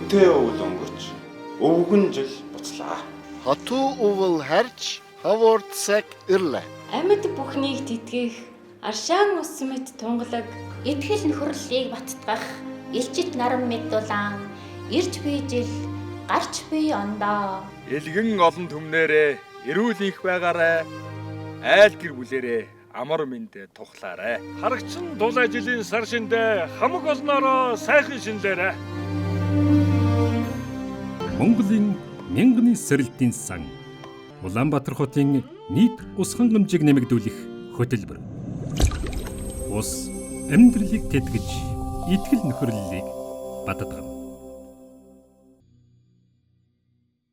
Үнэтэй үйл өнгөрч өвгөн жил буцлаа. Хатуу өвөл харж хавард сак ирлээ. Амьд бүхнийг тэтгэх аршаан ус мэт тунгалаг Итгэл нөхөрлөлийг баттгах элчит наран мэд дулаан ирж бий жил гарч бий ондоо. Илгэн олон түмнэрээ эрүүл их байгаарай. Айл гэр бүлэрээ амар мэндэ тухлаарай. Харагчин дулай жилийн сар шиндэ хамаг олноороо сайхан шинлээрэ. Монголын мянганы сорилтын сан Улаанбаатар хотын нийт ус хангамжийг нэмэгдүүлэх хөтөлбөр. Ус амьдралыг тэтгэж, итгэл нөхөрлөлийг баттгах.